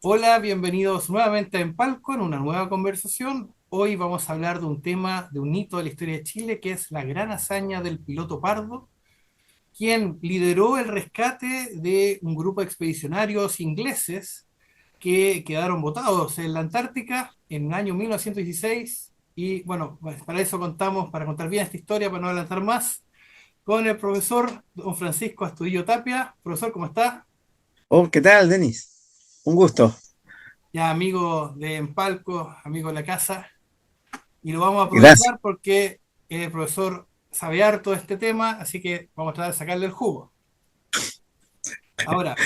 Hola, bienvenidos nuevamente a Empalco en una nueva conversación. Hoy vamos a hablar de un tema, de un hito de la historia de Chile, que es la gran hazaña del piloto Pardo, quien lideró el rescate de un grupo de expedicionarios ingleses que quedaron botados en la Antártica en el año 1916. Y bueno, pues para eso contamos, para contar bien esta historia, para no adelantar más, con el profesor don Francisco Astudillo Tapia. Profesor, ¿cómo está? Oh, ¿qué tal, Denis? Un gusto. Ya amigo de Empalco, amigo de la casa. Y lo vamos a Gracias. aprovechar porque el profesor sabe harto de este tema, así que vamos a tratar de sacarle el jugo. Ahora,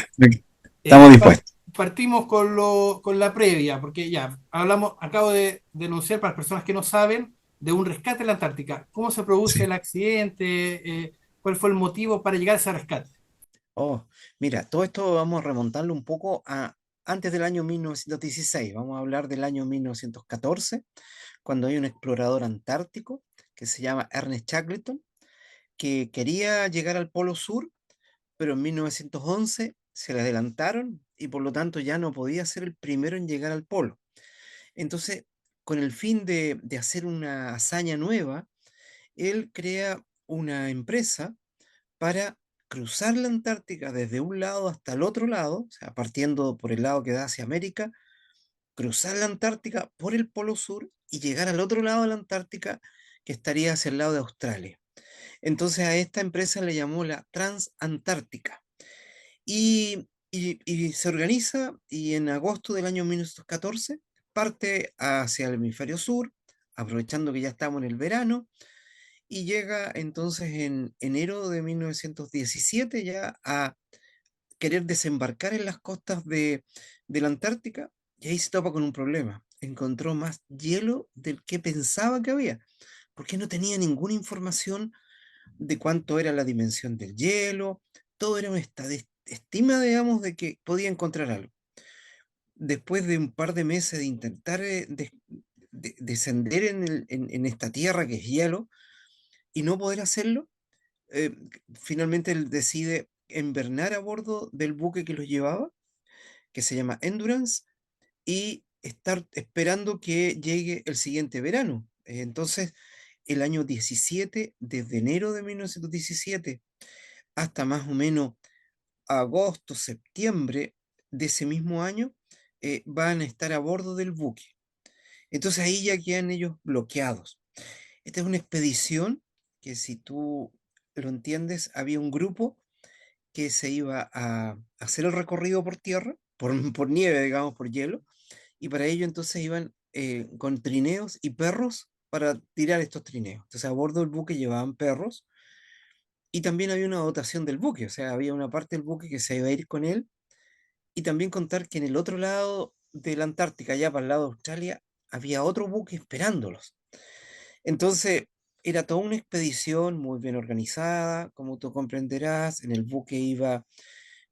Estamos par- dispuestos. partimos con la previa, porque ya hablamos, acabo de denunciar para las personas que no saben de un rescate en la Antártica. ¿Cómo se produce Sí. el accidente? ¿Cuál fue el motivo para llegar a ese rescate? Oh, mira, todo esto vamos a remontarlo un poco a antes del año 1916. Vamos a hablar del año 1914, cuando hay un explorador antártico que se llama Ernest Shackleton, que quería llegar al Polo Sur, pero en 1911 se le adelantaron y por lo tanto ya no podía ser el primero en llegar al Polo. Entonces, con el fin de hacer una hazaña nueva, él crea una empresa para cruzar la Antártica desde un lado hasta el otro lado, o sea, partiendo por el lado que da hacia América, cruzar la Antártica por el Polo Sur y llegar al otro lado de la Antártica, que estaría hacia el lado de Australia. Entonces a esta empresa le llamó la Transantártica. Y se organiza y en agosto del año 1914 parte hacia el hemisferio sur, aprovechando que ya estamos en el verano, y llega entonces en enero de 1917 ya a querer desembarcar en las costas de la Antártica, y ahí se topa con un problema. Encontró más hielo del que pensaba que había, porque no tenía ninguna información de cuánto era la dimensión del hielo. Todo era una estima, digamos, de que podía encontrar algo. Después de un par de meses de intentar descender en esta tierra que es hielo y no poder hacerlo, eh, finalmente él decide invernar a bordo del buque que los llevaba, que se llama Endurance, y estar esperando que llegue el siguiente verano. Entonces, el año 17, desde enero de 1917 hasta más o menos agosto, septiembre de ese mismo año, van a estar a bordo del buque. Entonces ahí ya quedan ellos bloqueados. Esta es una expedición que, si tú lo entiendes, había un grupo que se iba a hacer el recorrido por tierra, por nieve, digamos, por hielo, y para ello entonces iban con trineos y perros para tirar estos trineos. Entonces a bordo del buque llevaban perros y también había una dotación del buque, o sea, había una parte del buque que se iba a ir con él, y también contar que en el otro lado de la Antártica, allá para el lado de Australia, había otro buque esperándolos. Entonces, era toda una expedición muy bien organizada, como tú comprenderás. En el buque iba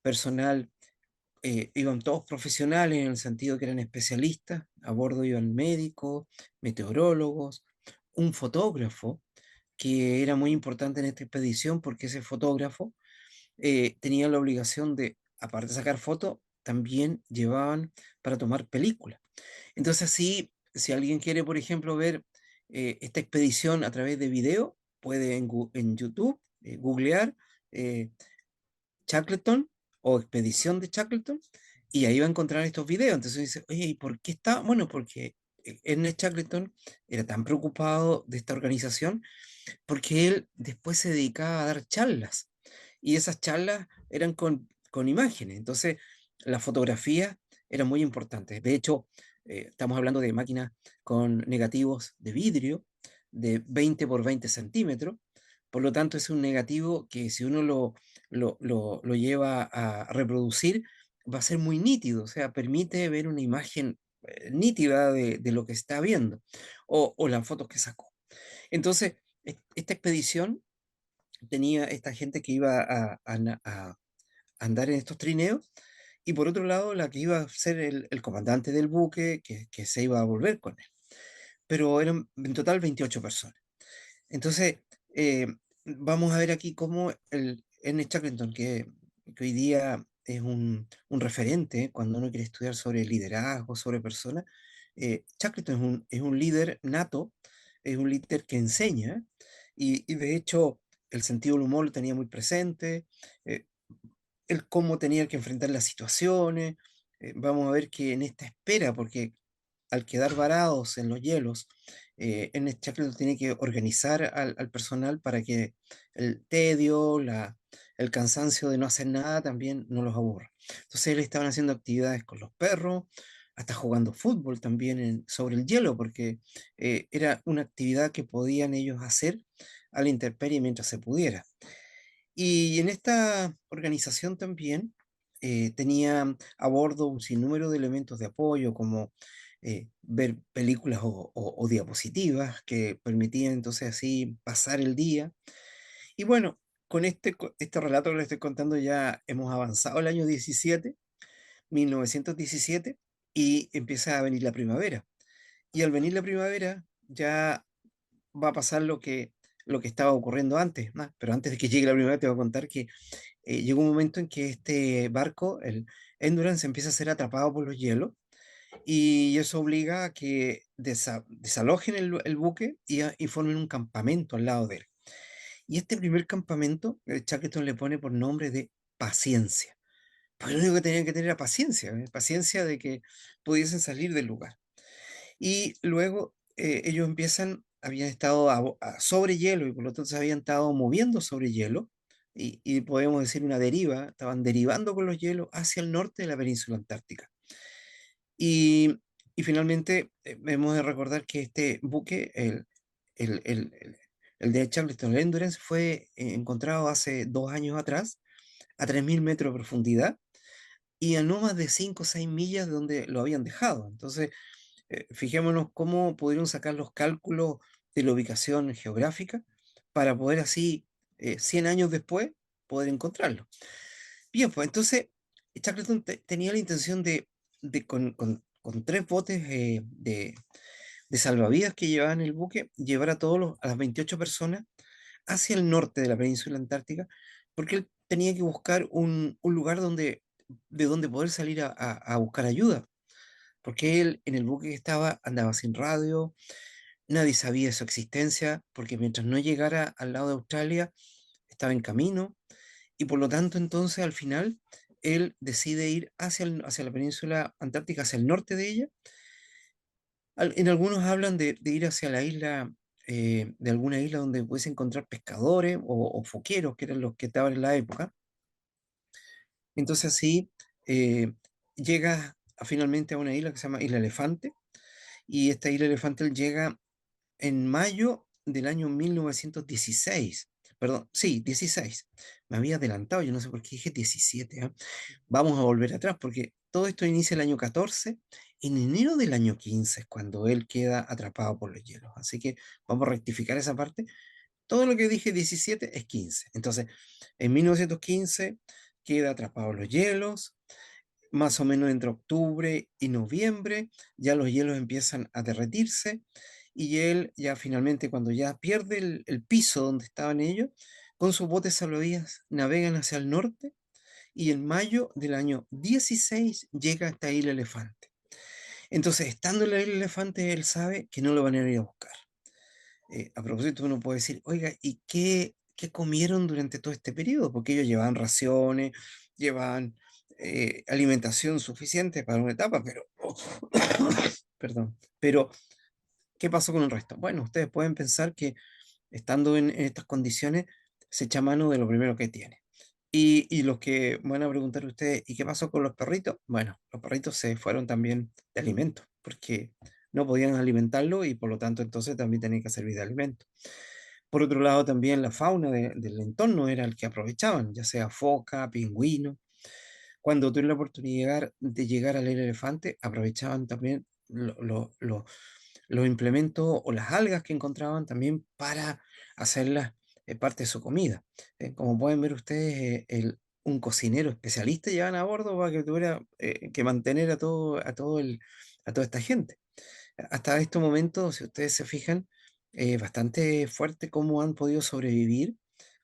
personal, iban todos profesionales en el sentido que eran especialistas. A bordo iban médicos, meteorólogos, un fotógrafo, que era muy importante en esta expedición porque ese fotógrafo tenía la obligación de, aparte de sacar fotos, también llevaban para tomar películas. Entonces, así, si alguien quiere, por ejemplo, ver esta expedición a través de video, puede en YouTube googlear eh, Shackleton o expedición de Shackleton, y ahí va a encontrar estos videos. Entonces dice, oye, ¿y por qué está? Bueno, porque Ernest Shackleton era tan preocupado de esta organización porque él después se dedicaba a dar charlas, y esas charlas eran con imágenes. Entonces, la fotografía era muy importante. De hecho, estamos hablando de máquinas con negativos de vidrio de 20 por 20 centímetros. Por lo tanto, es un negativo que, si uno lo lleva a reproducir, va a ser muy nítido, o sea, permite ver una imagen nítida de lo que está viendo, o las fotos que sacó. Entonces, esta expedición tenía esta gente que iba a andar en estos trineos, y por otro lado la que iba a ser el comandante del buque, que se iba a volver con él. Pero eran en total 28 personas. Entonces, vamos a ver aquí cómo el Ernest Shackleton, que hoy día es un referente cuando uno quiere estudiar sobre liderazgo, sobre personas. Shackleton es un líder nato, es un líder que enseña y de hecho el sentido del humor lo tenía muy presente, eh, el cómo tenía que enfrentar las situaciones. Vamos a ver que en esta espera, porque al quedar varados en los hielos, Ernest Shackleton tiene que organizar al personal para que el tedio, el cansancio de no hacer nada también no los aburra. Entonces él estaban haciendo actividades con los perros, hasta jugando fútbol también sobre el hielo, porque era una actividad que podían ellos hacer a la intemperie mientras se pudiera. Y en esta organización también tenía a bordo un sinnúmero de elementos de apoyo, como ver películas o diapositivas que permitían entonces así pasar el día. Y bueno, con este relato que les estoy contando ya hemos avanzado el año 1917, y empieza a venir la primavera. Y al venir la primavera ya va a pasar lo que estaba ocurriendo antes, ¿no? Pero antes de que llegue la primavera te voy a contar que llegó un momento en que este barco, el Endurance, empieza a ser atrapado por los hielos y eso obliga a que desalojen el buque y formen un campamento al lado de él. Y este primer campamento, el Shackleton le pone por nombre de Paciencia. Porque lo único que tenían que tener era paciencia, paciencia de que pudiesen salir del lugar. Y luego ellos habían estado sobre hielo y por lo tanto se habían estado moviendo sobre hielo y podemos decir una deriva, estaban derivando con los hielos hacia el norte de la península antártica. Y, y finalmente hemos de recordar que este buque, el de Charleston, el Endurance, fue encontrado hace 2 años atrás a 3.000 metros de profundidad y a no más de 5 o 6 millas de donde lo habían dejado. Entonces, fijémonos cómo pudieron sacar los cálculos de la ubicación geográfica para poder así, 100 años después, poder encontrarlo. Bien, pues entonces Shackleton tenía la intención con 3 botes de salvavidas que llevaban el buque, llevar a las 28 personas hacia el norte de la península antártica, porque él tenía que buscar un lugar de donde poder salir a buscar ayuda, porque él en el buque que estaba andaba sin radio, nadie sabía de su existencia, porque mientras no llegara al lado de Australia, estaba en camino, y por lo tanto entonces al final él decide ir hacia la península antártica, hacia el norte de ella. En algunos hablan de ir hacia la isla, de alguna isla donde pudiese encontrar pescadores o foqueros, que eran los que estaban en la época. Entonces así llega finalmente a una isla que se llama Isla Elefante, y esta isla Elefante él llega en mayo del año 1916. Perdón, sí, 16. Me había adelantado, yo no sé por qué dije 17. ¿Ah? Vamos a volver atrás, porque todo esto inicia el año 14. En enero del año 15 es cuando él queda atrapado por los hielos. Así que vamos a rectificar esa parte. Todo lo que dije 17 es 15. Entonces, en 1915 queda atrapado en los hielos, más o menos entre octubre y noviembre, ya los hielos empiezan a derretirse y él ya finalmente cuando ya pierde el piso donde estaban ellos, con sus botes salvavidas navegan hacia el norte y en mayo del año 16 llega a esta isla Elefante. Entonces, estando en la isla Elefante, él sabe que no lo van a ir a buscar. A propósito, uno puede decir, oiga, ¿y qué comieron durante todo este periodo? Porque ellos llevaban raciones, llevaban alimentación suficiente para una etapa, pero, perdón, pero ¿qué pasó con el resto? Bueno, ustedes pueden pensar que estando en estas condiciones se echa mano de lo primero que tiene. Y los que van a preguntar ustedes, ¿y qué pasó con los perritos? Bueno, los perritos se fueron también de alimento, porque no podían alimentarlo y por lo tanto entonces también tenían que servir de alimento. Por otro lado, también la fauna del entorno era el que aprovechaban, ya sea foca, pingüino. Cuando tuvieron la oportunidad de llegar al elefante, aprovechaban también los implementos o las algas que encontraban también para hacerlas parte de su comida. Como pueden ver ustedes, un cocinero especialista llevan a bordo para que tuviera que mantener a toda esta gente. Hasta este momento, si ustedes se fijan, bastante fuerte cómo han podido sobrevivir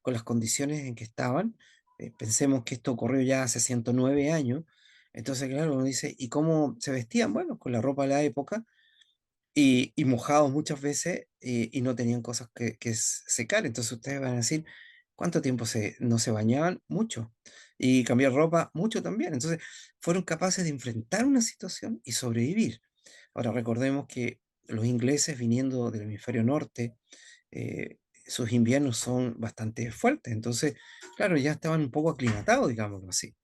con las condiciones en que estaban, Pensemos que esto ocurrió ya hace 109 años. Entonces, claro, uno dice, ¿y cómo se vestían? Bueno, con la ropa de la época y mojados muchas veces y no tenían cosas que secar. Entonces ustedes van a decir, ¿cuánto tiempo no se bañaban? Mucho. Y cambiar ropa, mucho también. Entonces fueron capaces de enfrentar una situación y sobrevivir. Ahora recordemos que los ingleses viniendo del hemisferio norte, sus inviernos son bastante fuertes. Entonces, claro, ya estaban un poco aclimatados, digámoslo así.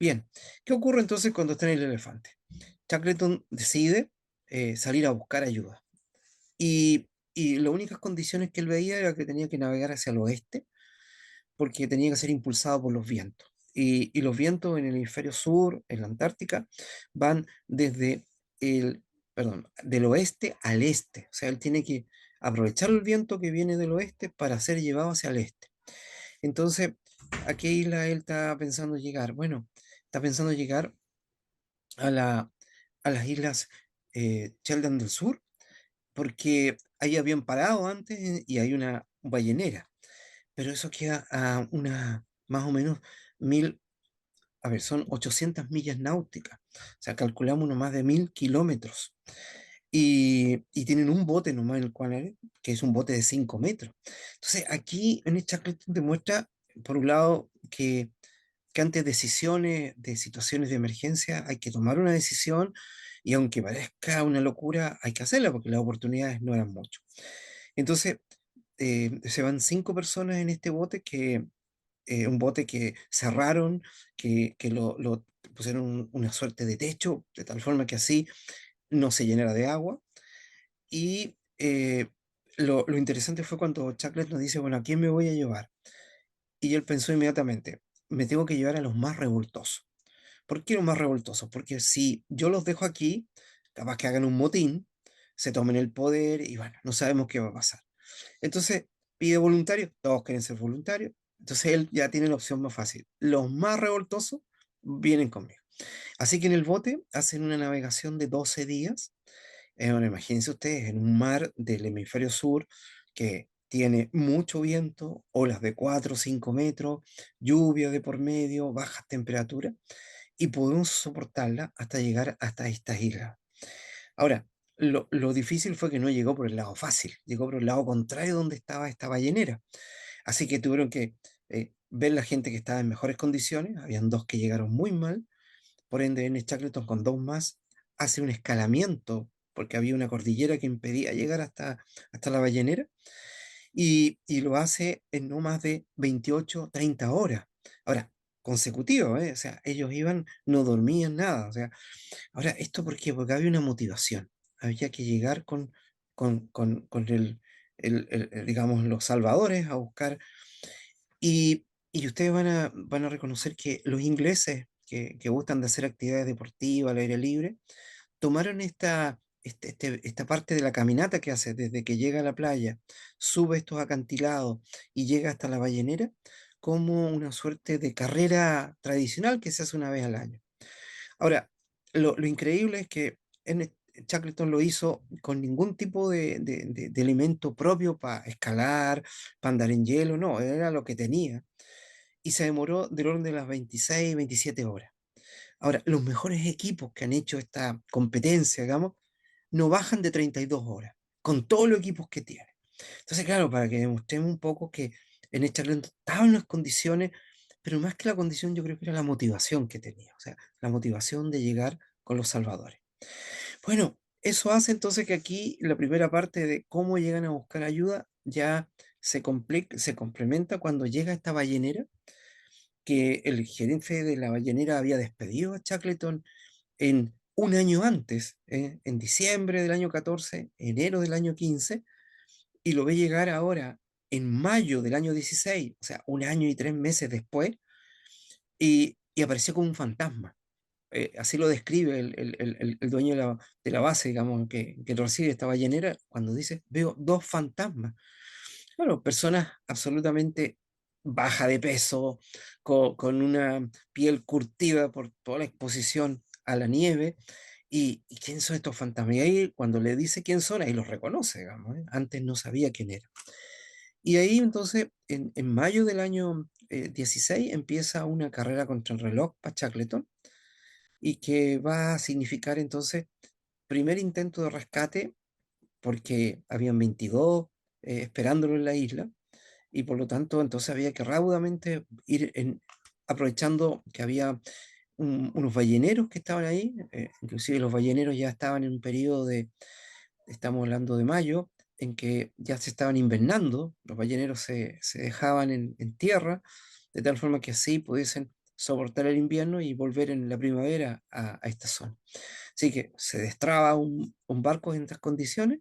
Bien, ¿qué ocurre entonces cuando está en el elefante? Shackleton decide salir a buscar ayuda. Y las únicas condiciones que él veía era que tenía que navegar hacia el oeste, porque tenía que ser impulsado por los vientos. Y los vientos en el hemisferio sur, en la Antártica, van desde el, perdón, del oeste al este. O sea, él tiene que aprovechar el viento que viene del oeste para ser llevado hacia el este. Entonces, ¿a qué isla él está pensando llegar? Bueno, está pensando llegar a a las islas Sheldon del Sur, porque ahí habían parado antes y hay una ballenera, pero eso queda a una, más o menos, mil, a ver, son 800 millas náuticas, o sea, calculamos unos más de 1000 kilómetros, y tienen un bote nomás en el cual, que es un bote de 5 metros. Entonces, aquí en esta Shackleton demuestra, por un lado, que ante decisiones de situaciones de emergencia hay que tomar una decisión y aunque parezca una locura, hay que hacerla porque las oportunidades no eran mucho. Entonces, se van 5 personas en este bote, un bote que cerraron, que lo pusieron una suerte de techo, de tal forma que así no se llenara de agua. Y lo interesante fue cuando Chaclet nos dice, bueno, ¿a quién me voy a llevar? Y él pensó inmediatamente, me tengo que llevar a los más revoltosos. ¿Por qué los más revoltosos? Porque si yo los dejo aquí, capaz que hagan un motín, se tomen el poder y bueno, no sabemos qué va a pasar. Entonces pide voluntarios, todos quieren ser voluntarios, entonces él ya tiene la opción más fácil. Los más revoltosos vienen conmigo. Así que en el bote hacen una navegación de 12 días. Bueno, imagínense ustedes en un mar del hemisferio sur que tiene mucho viento, olas de 4 o 5 metros, lluvia de por medio, bajas temperaturas y podemos soportarla hasta llegar hasta estas islas. Ahora, lo difícil fue que no llegó por el lado fácil, llegó por el lado contrario donde estaba esta ballenera. Así que tuvieron que ver la gente que estaba en mejores condiciones, habían dos que llegaron muy mal, por ende en Shackleton con dos más hace un escalamiento, porque había una cordillera que impedía llegar hasta la ballenera, y lo hace en no más de 28 30 horas. Ahora, consecutivo, ¿eh? O sea, ellos iban, no dormían nada, o sea, ahora, ¿esto por qué? Porque había una motivación. Había que llegar con digamos, los salvadores a buscar. Y ustedes van a reconocer que los ingleses que gustan de hacer actividades deportivas al aire libre, tomaron esta parte de la caminata que hace desde que llega a la playa, sube estos acantilados y llega hasta la ballenera, como una suerte de carrera tradicional que se hace una vez al año. Ahora, lo increíble es que Shackleton lo hizo con ningún tipo de elemento propio para escalar, para andar en hielo, no, era lo que tenía. Y se demoró del orden de las 26, 27 horas. Ahora, los mejores equipos que han hecho esta competencia, digamos, no bajan de 32 horas, con todos los equipos que tienen. Entonces, claro, para que demostremos un poco que en esta Shackleton estaban en las condiciones, pero más que la condición, yo creo que era la motivación que tenía, o sea, la motivación de llegar con los salvadores. Bueno, eso hace entonces que aquí la primera parte de cómo llegan a buscar ayuda ya se complementa cuando llega esta ballenera, que el gerente de la ballenera había despedido a Shackleton en un año antes, en diciembre del año 14, enero del año 15, y lo ve llegar ahora en mayo del año 16, o sea, un año y 3 meses después, y apareció como un fantasma. Así lo describe el dueño de la base, digamos, que recibe esta ballenera, cuando dice, veo dos fantasmas. Claro, personas absolutamente baja de peso, con una piel curtida por toda la exposición a la nieve. ¿Y quién son estos fantasmas? Y ahí cuando le dice quién son, ahí los reconoce, digamos, ¿eh? Antes no sabía quién era. Y ahí entonces, en mayo del año 16, empieza una carrera contra el reloj para Shackleton y que va a significar entonces primer intento de rescate porque habían 22 esperándolo en la isla y por lo tanto entonces había que raudamente aprovechando que había unos balleneros que estaban ahí, inclusive los balleneros ya estaban en un periodo estamos hablando de mayo, en que ya se estaban invernando, los balleneros se dejaban en tierra, de tal forma que así pudiesen soportar el invierno y volver en la primavera a esta zona. Así que se destraba un barco en estas condiciones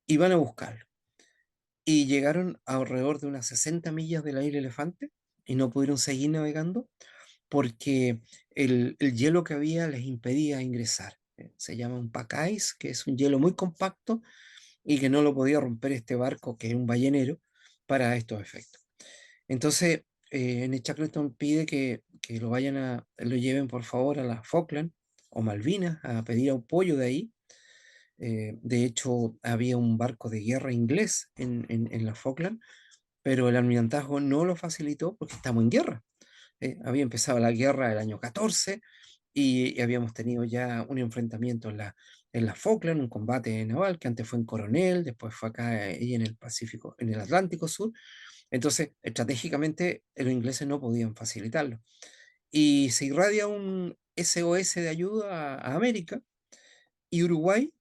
y van a buscarlo. Y llegaron a alrededor de unas 60 millas de la isla Elefante y no pudieron seguir navegando porque el hielo que había les impedía ingresar. Se llama un pack ice, que es un hielo muy compacto y que no lo podía romper este barco, que es un ballenero, para estos efectos. Entonces, en el Shackleton pide que lo lleven por favor a las Falkland o Malvinas a pedir apoyo de ahí. De hecho, había un barco de guerra inglés en la Falkland, pero el almirantazgo no lo facilitó porque estamos en guerra. Había empezado la guerra el año 14 y habíamos tenido ya un enfrentamiento en la Falkland, un combate naval que antes fue en Coronel, después fue acá y en el Pacífico, en el Atlántico Sur. Entonces, estratégicamente, los ingleses no podían facilitarlo. Y se irradia un SOS de ayuda a América y Uruguay,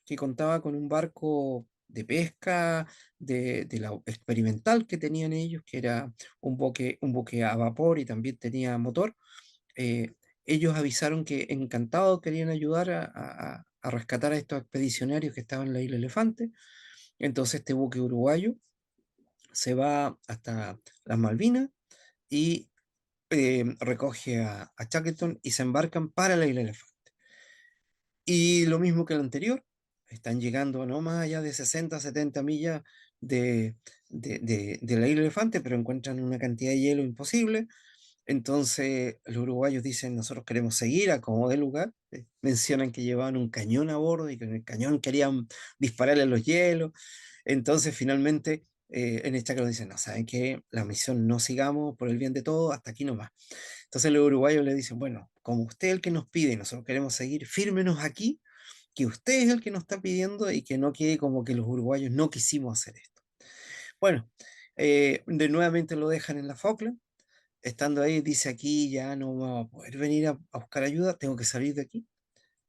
que contaba con un barco de pesca de la experimental que tenían ellos, que era un buque a vapor y también tenía motor. Ellos avisaron que encantados querían ayudar a rescatar a estos expedicionarios que estaban en la isla Elefante. Entonces este buque uruguayo se va hasta las Malvinas y recoge a Shackleton y se embarcan para la isla Elefante. Y lo mismo que el anterior, están llegando no más allá de 60, 70 millas de, de la isla Elefante, pero encuentran una cantidad de hielo imposible. Entonces los uruguayos dicen, nosotros queremos seguir a como dé lugar. Mencionan que llevaban un cañón a bordo y que en el cañón querían dispararle a los hielos. Entonces finalmente en esta que dicen, no, ¿saben qué? La misión no sigamos por el bien de todos, hasta aquí nomás. Entonces los uruguayos le dicen, bueno, como usted es el que nos pide y nosotros queremos seguir, fírmenos aquí, que usted es el que nos está pidiendo y que no quede como que los uruguayos no quisimos hacer esto. Bueno, de nuevamente lo dejan en la Falkland. Estando ahí, dice aquí ya no va a poder venir a buscar ayuda, tengo que salir de aquí.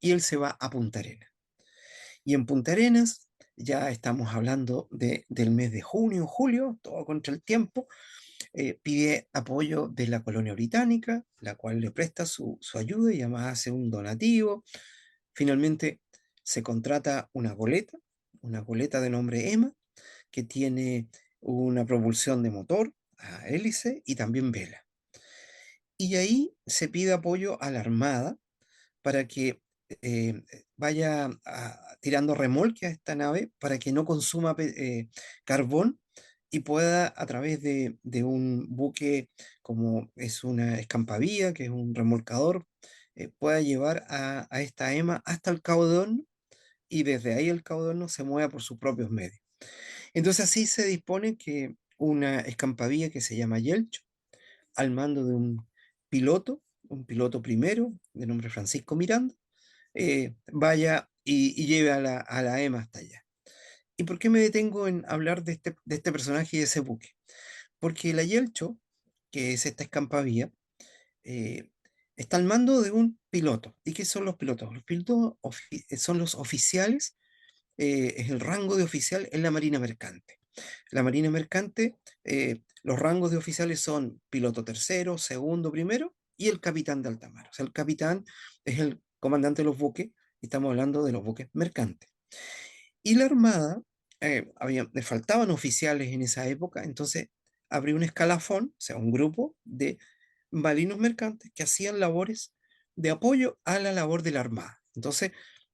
Y él se va a Punta Arenas. Y en Punta Arenas ya estamos hablando del mes de junio, julio, todo contra el tiempo. Pide apoyo de la colonia británica, la cual le presta su ayuda y además hace un donativo. Finalmente se contrata una goleta de nombre Emma, que tiene una propulsión de motor a hélice y también vela. Y ahí se pide apoyo a la Armada para que vaya tirando remolque a esta nave para que no consuma carbón y pueda a través de un buque como es una escampavía, que es un remolcador, pueda llevar a esta EMA hasta el Cabo de Horno y desde ahí el Cabo de Horno se mueva por sus propios medios. Entonces así se dispone que una escampavía que se llama Yelcho, al mando de un piloto primero, de nombre Francisco Miranda, vaya y lleve a la EMA hasta allá. ¿Y por qué me detengo en hablar de este personaje y de ese buque? Porque la Yelcho, que es esta escampavía, eh, está al mando de un piloto. ¿Y qué son los pilotos? Los pilotos son los oficiales, es el rango de oficial en la Marina Mercante. La Marina Mercante, los rangos de oficiales son piloto tercero, segundo, primero y el capitán de alta mar. O sea, el capitán es el comandante de los buques y estamos hablando de los buques mercantes. Y la Armada, le faltaban oficiales en esa época, entonces abrió un escalafón, o sea, un grupo de marinos mercantes que hacían labores de apoyo a la labor de la Armada. Entonces,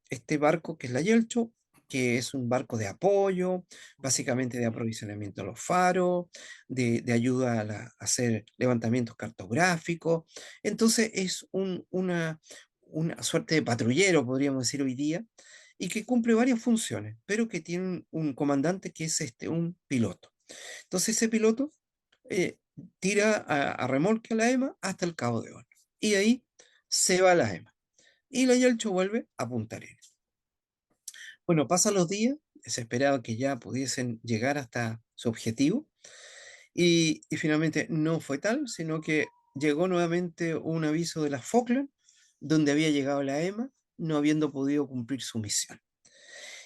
este barco que es la Yelcho, que es un barco de apoyo, básicamente de aprovisionamiento a los faros, de ayuda a hacer levantamientos cartográficos. Entonces, es una suerte de patrullero, podríamos decir hoy día, y que cumple varias funciones, pero que tiene un comandante que es un piloto. Entonces ese piloto eh, tira a remolque a la EMA hasta el Cabo de Hornos. Y ahí se va la EMA. Y la Yelcho vuelve a Punta Arenas. Bueno, pasan los días, se esperaba que ya pudiesen llegar hasta su objetivo y finalmente no fue tal, sino que llegó nuevamente un aviso de la Falkland donde había llegado la EMA, no habiendo podido cumplir su misión.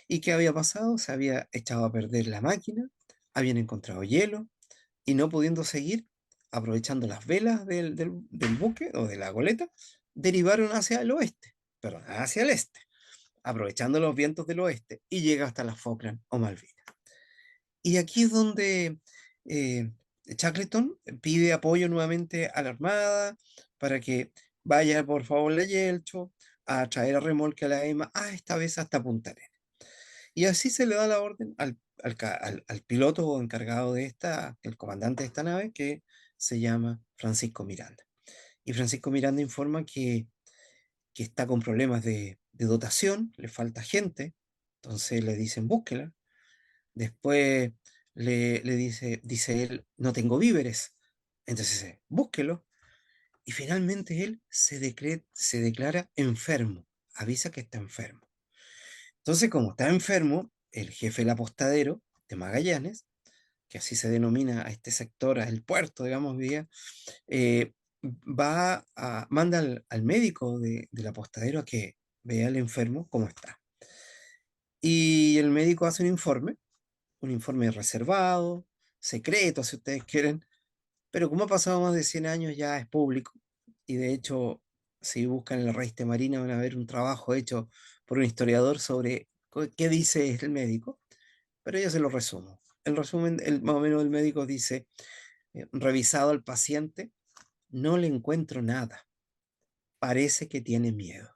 ¿Y qué había pasado? Se había echado a perder la máquina, habían encontrado hielo y no pudiendo seguir, aprovechando las velas del buque o de la goleta, derivaron hacia el oeste, perdón, hacia el este, aprovechando los vientos del oeste y llega hasta las Falkland o Malvinas. Y aquí es donde eh, Shackleton pide apoyo nuevamente a la Armada para que vaya por favor la Yelcho a traer a remolque a la EMA, esta vez hasta Punta Arenas. Y así se le da la orden al piloto encargado de esta, el comandante de esta nave, que se llama Francisco Miranda. Y Francisco Miranda informa que está con problemas de dotación, le falta gente, entonces le dicen búsquela. Después dice él, no tengo víveres, entonces búsquelo. Y finalmente él se declara enfermo, avisa que está enfermo. Entonces, como está enfermo, el jefe del apostadero de Magallanes, que así se denomina a este sector, al puerto, digamos, vía, eh, manda al médico del apostadero a que vea al enfermo cómo está. Y el médico hace un informe reservado, secreto, si ustedes quieren, pero como ha pasado más de 100 años ya es público. Y de hecho, si buscan en la revista Marina van a ver un trabajo hecho por un historiador sobre qué dice el médico, pero yo se lo resumo. El resumen, más o menos el médico dice, revisado al paciente, no le encuentro nada, parece que tiene miedo.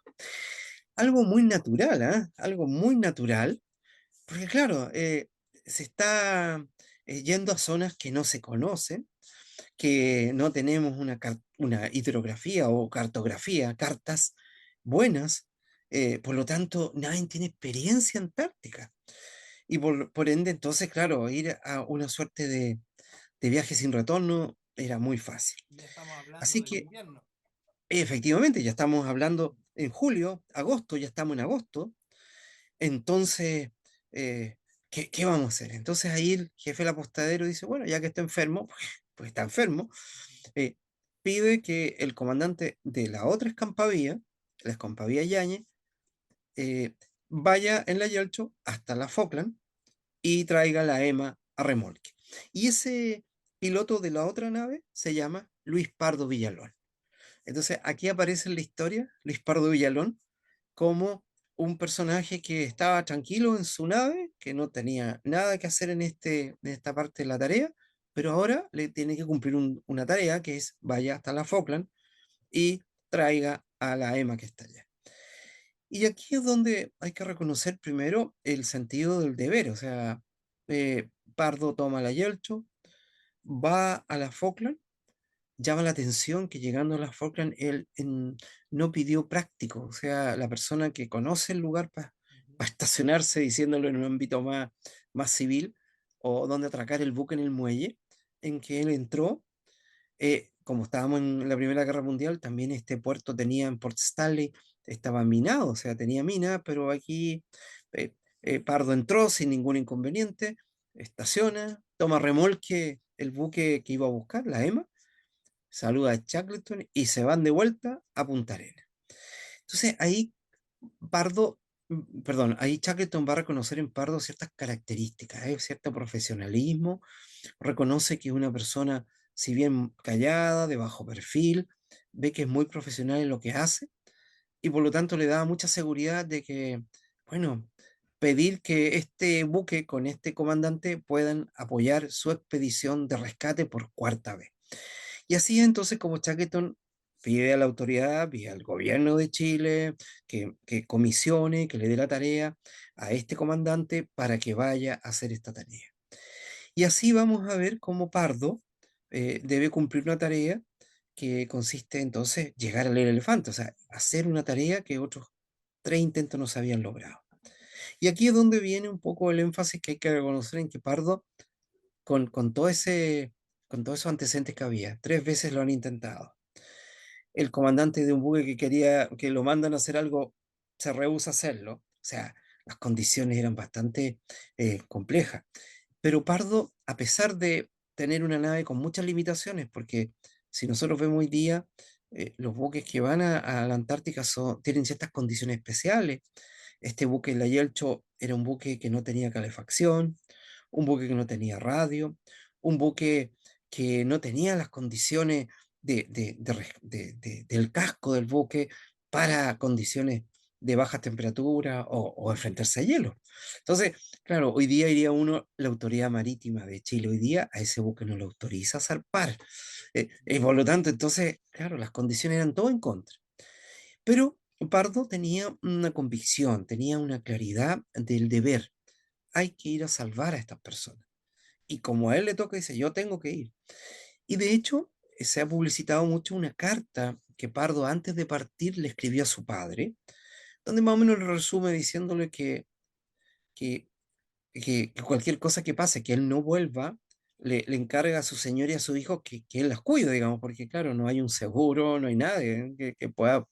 Algo muy natural, ¿ah? Algo muy natural, porque claro, se está yendo a zonas que no se conocen, que no tenemos una hidrografía o cartografía, cartas buenas, por lo tanto, nadie tiene experiencia antártica. Y por ende, entonces, claro, ir a una suerte de viaje sin retorno era muy fácil. Ya estamos hablando Así del que, invierno. efectivamente, ya estamos hablando en julio, agosto, ya estamos en agosto. Entonces, eh, ¿qué vamos a hacer? Entonces ahí el jefe del apostadero dice, bueno, ya que está enfermo, pues está enfermo, eh, pide que el comandante de la otra escampavía, la escampavía Yañez, vaya en la Yelcho hasta la Falkland y traiga la EMA a remolque. Y ese piloto de la otra nave se llama Luis Pardo Villalón. Entonces aquí aparece en la historia Luis Pardo Villalón como un personaje que estaba tranquilo en su nave, que no tenía nada que hacer en esta parte de la tarea, pero ahora le tiene que cumplir una tarea que es vaya hasta la Falkland y traiga a la EMA que está allá. Y aquí es donde hay que reconocer primero el sentido del deber, o sea, Pardo toma la Yelcho, va a la Falkland. Llama la atención que llegando a las Falkland no pidió práctico, o sea, la persona que conoce el lugar para Ujú. estacionarse, diciéndolo en un ámbito más civil, o donde atracar el buque en el muelle, en que él entró. Como estábamos en la Primera Guerra Mundial, también este puerto tenía en Port Stanley, estaba minado, o sea, tenía mina, pero aquí eh, Pardo entró sin ningún inconveniente, estaciona, toma remolque el buque que iba a buscar, la EMA, saluda a Shackleton y se van de vuelta a Punta Arenas. Entonces ahí ahí Shackleton va a reconocer en Pardo ciertas características, cierto profesionalismo, reconoce que es una persona, si bien callada, de bajo perfil, ve que es muy profesional en lo que hace y por lo tanto le da mucha seguridad de que, bueno, pedir que este buque con este comandante puedan apoyar su expedición de rescate por cuarta vez. Y así entonces como Shackleton pide a la autoridad, pide al gobierno de Chile que comisione, que le dé la tarea a este comandante para que vaya a hacer esta tarea. Y así vamos a ver cómo Pardo debe cumplir una tarea que consiste entonces llegar al elefante, o sea, hacer una tarea que otros 3 intentos no se habían logrado. Y aquí es donde viene un poco el énfasis que hay que reconocer en que Pardo con todo con todos esos antecedentes que había. 3 veces lo han intentado. El comandante de un buque que quería, que lo mandan a hacer algo, se rehúsa a hacerlo. O sea, las condiciones eran bastante complejas. Pero Pardo, a pesar de tener una nave con muchas limitaciones, porque si nosotros vemos hoy día, los buques que van a la Antártica tienen ciertas condiciones especiales. Este buque, el Ayelcho, era un buque que no tenía calefacción, un buque que no tenía radio, un buque que no tenía las condiciones del casco del buque para condiciones de baja temperatura o enfrentarse a hielo. Entonces, claro, hoy día iría uno, la Autoridad Marítima de Chile hoy día a ese buque no lo autoriza a zarpar. Y por lo tanto, entonces, claro, las condiciones eran todo en contra. Pero Pardo tenía una convicción, tenía una claridad del deber. Hay que ir a salvar a estas personas. Y como a él le toca, dice, yo tengo que ir. Y de hecho, se ha publicitado mucho una carta que Pardo antes de partir le escribió a su padre, donde más o menos le resume diciéndole que, que cualquier cosa que pase, que él no vuelva, le encarga a su señor y a su hijo que él las cuide, digamos, porque claro, no hay un seguro, no hay nadie que pueda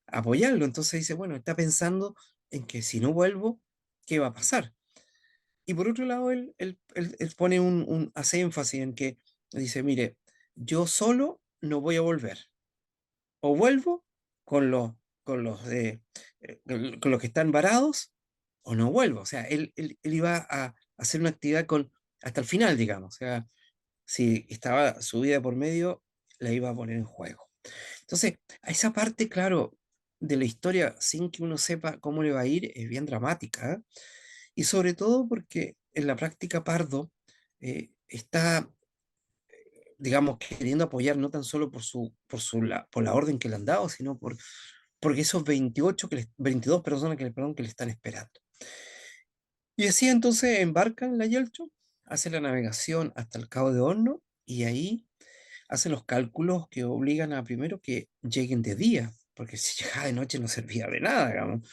apoyarlo. Entonces dice, bueno, está pensando en que si no vuelvo, ¿qué va a pasar? Y por otro lado, él pone hace énfasis en que dice, mire, yo solo no voy a volver. O vuelvo con con los, con los que están varados, o no vuelvo. O sea, él iba a hacer una actividad hasta el final, digamos. O sea, si estaba su vida por medio, la iba a poner en juego. Entonces, a esa parte, claro, de la historia, sin que uno sepa cómo le va a ir, es bien dramática, ¿eh? Y sobre todo porque en la práctica Pardo está, digamos, queriendo apoyar no tan solo por la orden que le han dado, sino porque esos 22 personas perdón, que le están esperando. Y así entonces embarcan en la Yelcho, hace la navegación hasta el Cabo de Horno y ahí hace los cálculos que obligan a primero que lleguen de día, porque si llegaba de noche no servía de nada, digamos.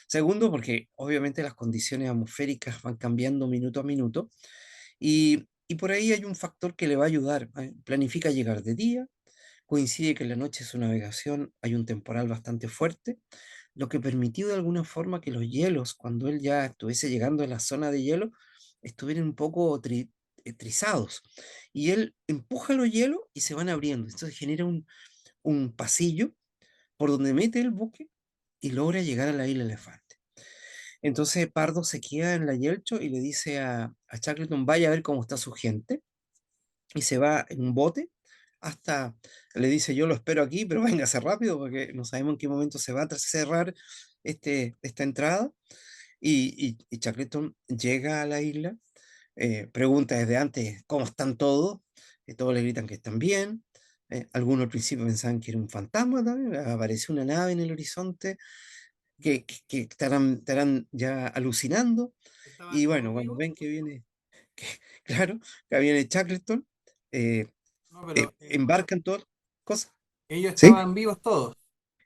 Segundo, porque obviamente las condiciones atmosféricas van cambiando minuto a minuto y por ahí hay un factor que le va a ayudar. Planifica llegar de día, coincide que en la noche de su navegación hay un temporal bastante fuerte, lo que permitió de alguna forma que los hielos, cuando él ya estuviese llegando a la zona de hielo, estuvieran un poco trizados. Y él empuja los hielos y se van abriendo. Entonces genera un pasillo por donde mete el buque y logra llegar a la isla Elefante. Entonces Pardo se queda en la Yelcho y le dice a Shackleton, vaya a ver cómo está su gente y se va en un bote hasta, le dice, yo lo espero aquí, pero véngase rápido porque no sabemos en qué momento se va a cerrar esta entrada. Y Shackleton llega a la isla, pregunta desde antes cómo están todos, todos le gritan que están bien. Algunos al principio pensaban que era un fantasma también, apareció una nave en el horizonte, que estarán ya alucinando. Y ¿Estaban bueno, todos cuando vivos? ven que viene, que, claro, que viene Shackleton, eh, No, pero embarcan todas las cosas. ellos ¿Sí? estaban vivos todos.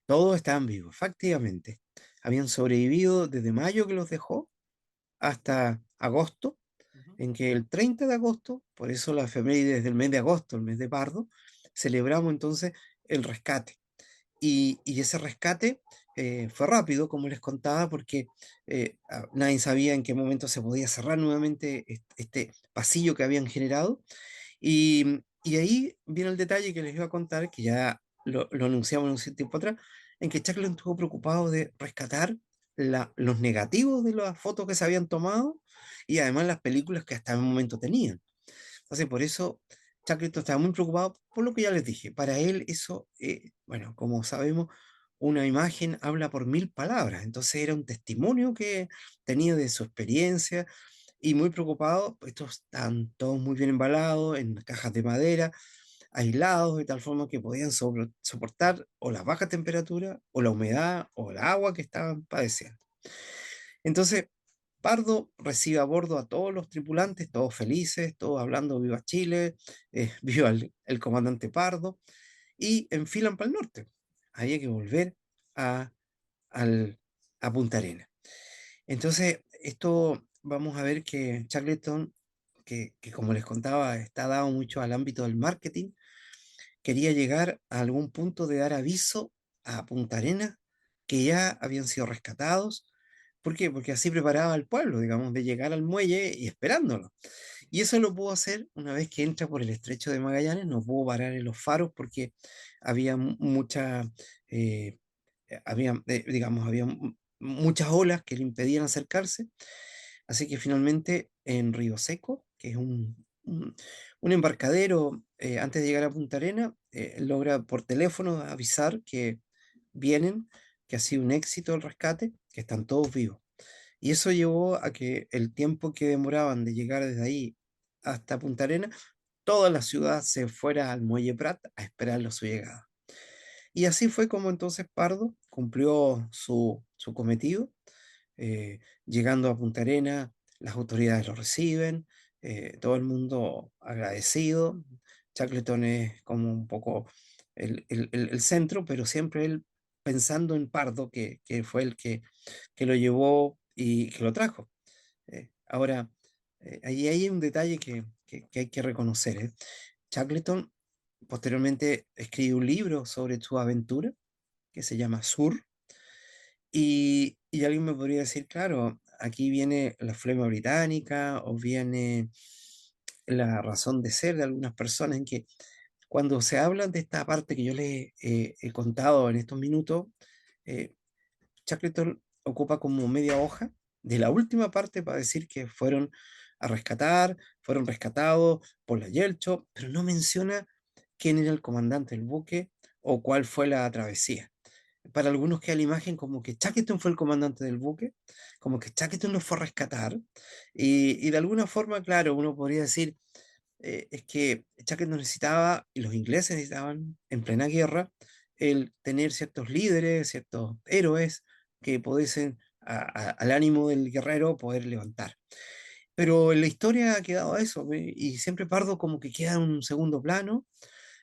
Todos estaban vivos, efectivamente. Habían sobrevivido desde mayo que los dejó hasta agosto, Ujú. en que el 30 de agosto, por eso la efeméride del mes de agosto, el mes de Pardo, celebramos entonces el rescate. Y ese rescate fue rápido, como les contaba, porque nadie sabía en qué momento se podía cerrar nuevamente este pasillo que habían generado. Y ahí viene el detalle que les iba a contar, que ya lo anunciamos un tiempo atrás, en que Chaplin estuvo preocupado de rescatar los negativos de las fotos que se habían tomado y además las películas que hasta el momento tenían. Entonces, por eso Shackleton estaba muy preocupado por lo que ya les dije. Para él eso, bueno, como sabemos, una imagen habla por 1000 palabras. Entonces era un testimonio que tenía de su experiencia y muy preocupado. Estos están todos muy bien embalados en cajas de madera, aislados de tal forma que podían soportar o la baja temperatura o la humedad o el agua que estaban padeciendo. Entonces, Pardo recibe a bordo a todos los tripulantes, todos felices, todos hablando viva Chile, viva el comandante Pardo, y enfilan para el norte. Había que volver a, al- a Punta Arenas. Entonces, esto vamos a ver que Shackleton que, como les contaba, está dado mucho al ámbito del marketing, quería llegar a algún punto de dar aviso a Punta Arenas que ya habían sido rescatados. ¿Por qué? Porque así preparaba al pueblo, digamos, de llegar al muelle y esperándolo. Y eso lo pudo hacer una vez que entra por el estrecho de Magallanes, no pudo parar en los faros porque había mucha, eh, digamos, había muchas olas que le impedían acercarse. Así que finalmente en Río Seco, que es un embarcadero, antes de llegar a Punta Arena, logra por teléfono avisar que vienen, que ha sido un éxito el rescate, que están todos vivos. Y eso llevó a que el tiempo que demoraban de llegar desde ahí hasta Punta Arena, toda la ciudad se fuera al Muelle Prat a esperarlo su llegada. Y así fue como entonces Pardo cumplió su cometido, llegando a Punta Arena, las autoridades lo reciben, todo el mundo agradecido. Shackleton es como un poco el centro, pero siempre él pensando en Pardo, que fue el que lo llevó y que lo trajo. Ahora, ahí hay un detalle que hay que reconocer. Shackleton posteriormente escribe un libro sobre su aventura que se llama Sur, y alguien me podría decir, claro, aquí viene la flema británica o viene la razón de ser de algunas personas en que cuando se habla de esta parte que yo les he contado en estos minutos, eh, Shackleton ocupa como media hoja de la última parte para decir que fueron a rescatar, fueron rescatados por la Yelcho, pero no menciona quién era el comandante del buque o cuál fue la travesía. Para algunos queda la imagen como que Shackleton fue el comandante del buque, como que Shackleton lo fue a rescatar, y de alguna forma, claro, uno podría decir, es que Shackleton necesitaba, y los ingleses necesitaban, en plena guerra, el tener ciertos líderes, ciertos héroes que pudiesen al ánimo del guerrero poder levantar. Pero en la historia ha quedado eso, y siempre Pardo como que queda en un segundo plano.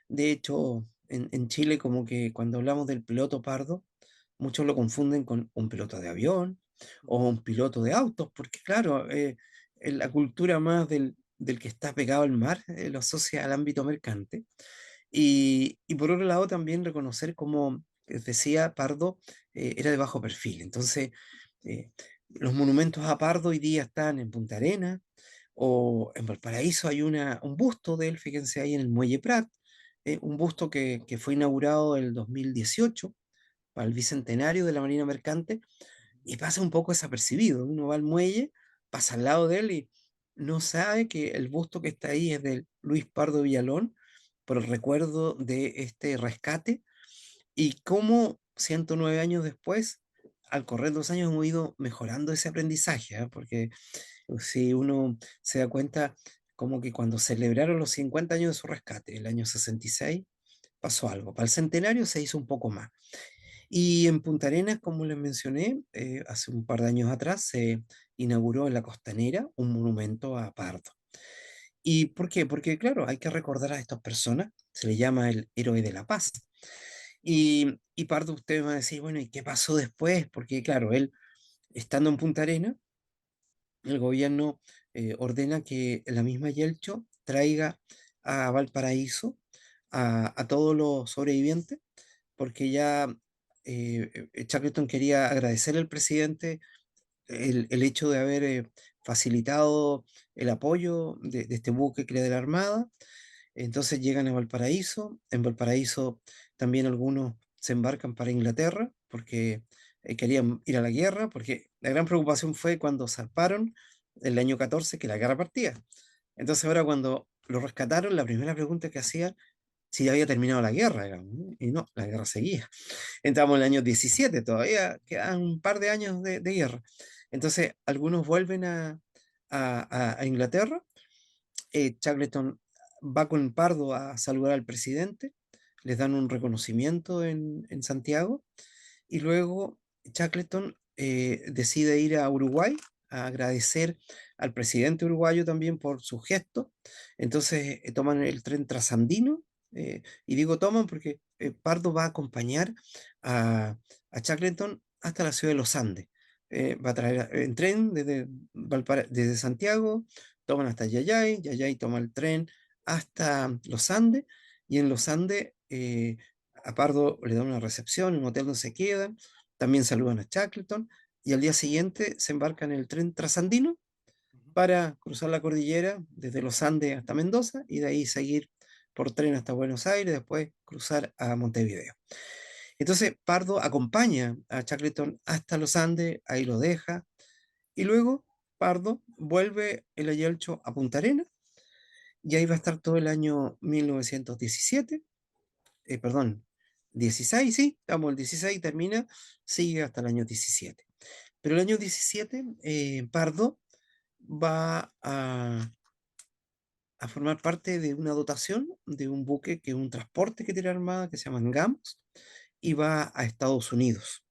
De hecho, en Chile como que cuando hablamos del piloto Pardo, muchos lo confunden con un piloto de avión o un piloto de autos, porque claro, en la cultura más del que está pegado al mar lo asocia al ámbito mercante. Y por otro lado también reconocer como decía Pardo, era de bajo perfil. Entonces, eh, los monumentos a Pardo hoy día están en Punta Arenas o en Valparaíso hay un busto de él, fíjense ahí en el Muelle Prat, un busto que fue inaugurado en el 2018 para el bicentenario de la Marina Mercante y pasa un poco desapercibido. Uno va al muelle, pasa al lado de él y no sabe que el busto que está ahí es de Luis Pardo Villalón, por el recuerdo de este rescate y cómo 109 años después, al correr los años, hemos ido mejorando ese aprendizaje, ¿eh? Porque si uno se da cuenta, como que cuando celebraron los 50 años de su rescate, el año 66, pasó algo. Para el centenario se hizo un poco más. Y en Punta Arenas, como les mencioné, hace un par de años atrás se inauguró en la Costanera un monumento a Pardo. ¿Y por qué? Porque, claro, hay que recordar a estas personas, se le llama el héroe de la paz. Y Pardo, ustedes van a decir, bueno, ¿y qué pasó después? Porque, claro, él, estando en Punta Arenas, el gobierno ordena que la misma Yelcho traiga a Valparaíso a todos los sobrevivientes porque ya Shackleton quería agradecer al presidente el hecho de haber facilitado el apoyo de este buque que era de la Armada. Entonces llegan a Valparaíso. En Valparaíso también algunos se embarcan para Inglaterra porque querían ir a la guerra, porque la gran preocupación fue cuando zarparon el año 14 que la guerra partía. Entonces ahora cuando lo rescataron, la primera pregunta que hacían si ya había terminado la guerra, digamos, ¿no? Y no, la guerra seguía. Entramos en el año 17, todavía quedan un par de años de guerra. Entonces, algunos vuelven a Inglaterra. Shackleton va con Pardo a saludar al presidente, les dan un reconocimiento en Santiago, y luego Shackleton decide ir a Uruguay a agradecer al presidente uruguayo también por su gesto. Entonces toman el tren trasandino, y digo toman porque Pardo va a acompañar a Shackleton hasta la ciudad de los Andes. Va a traer en tren desde Santiago, toman hasta Yayay, Yayay toma el tren hasta Los Andes, y en Los Andes a Pardo le dan una recepción, en un hotel donde se quedan, también saludan a Shackleton, y al día siguiente se embarcan en el tren trasandino Ujú. para cruzar la cordillera desde los Andes hasta Mendoza y de ahí seguir por tren hasta Buenos Aires, después cruzar a Montevideo. Entonces Pardo acompaña a Shackleton hasta los Andes, ahí lo deja, y luego Pardo vuelve el Ayelcho a Punta Arenas, y ahí va a estar todo el año 1917, perdón, 16, sí, estamos el 16, termina, sigue hasta el año 17. Pero el año 17, Pardo va a formar parte de una dotación de un buque que es un transporte que tiene la Armada que se llama Ngamos y va a Estados Unidos.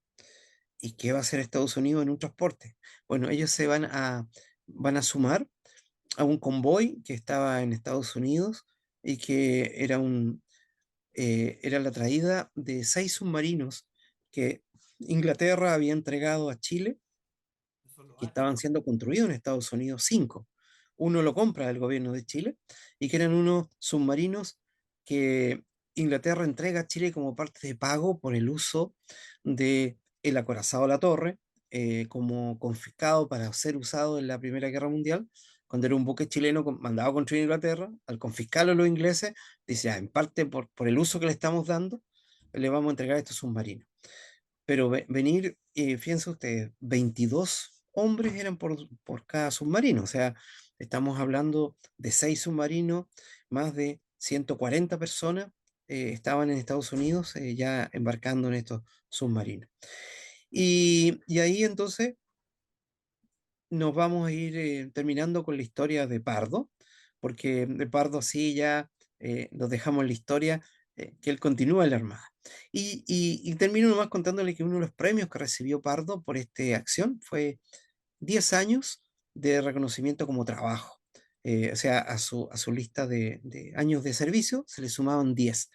¿Y qué va a hacer Estados Unidos en un transporte? Bueno, ellos van a sumar a un convoy que estaba en Estados Unidos y que era la traída de 6 submarinos que Inglaterra había entregado a Chile, Eso lo que H. estaban siendo construidos en Estados Unidos, 5. Uno lo compra el gobierno de Chile y que eran unos submarinos que Inglaterra entrega a Chile como parte de pago por el uso de el acorazado La Torre, como confiscado para ser usado en la Primera Guerra Mundial, cuando era un buque chileno mandado a construir en Inglaterra. Al confiscarlo los ingleses, dice, "Ah, en parte por el uso que le estamos dando, le vamos a entregar estos submarinos". Pero venir, fíjense ustedes, 22 hombres eran por cada submarino, o sea, estamos hablando de 6 submarinos, más de 140 personas estaban en Estados Unidos ya embarcando en estos submarinos. Y ahí entonces nos vamos a ir terminando con la historia de Pardo, porque de Pardo sí ya nos dejamos en la historia, que él continúa en la Armada. Y termino nomás contándole que uno de los premios que recibió Pardo por esta acción fue 10 años de reconocimiento como trabajo. O sea, a su lista de años de servicio se le sumaban 10.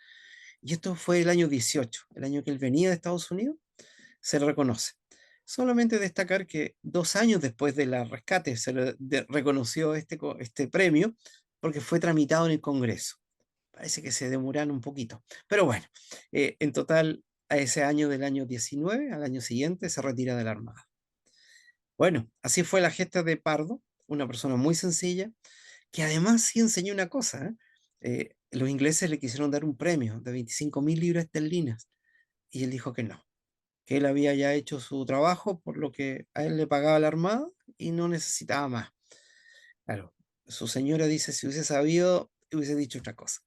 Y esto fue el año 18, el año que él venía de Estados Unidos, se le reconoce. Solamente destacar que 2 años después de la rescate se le reconoció este premio porque fue tramitado en el Congreso. Parece que se demoraron un poquito. Pero bueno, en total, a ese año del año 19, al año siguiente, se retira de la Armada. Bueno, así fue la gesta de Pardo, una persona muy sencilla, que además sí enseñó una cosa. Los ingleses le quisieron dar un premio de 25.000 libras esterlinas y él dijo que él había ya hecho su trabajo por lo que a él le pagaba la Armada y no necesitaba más. Claro, su señora dice, si hubiese sabido, hubiese dicho otra cosa.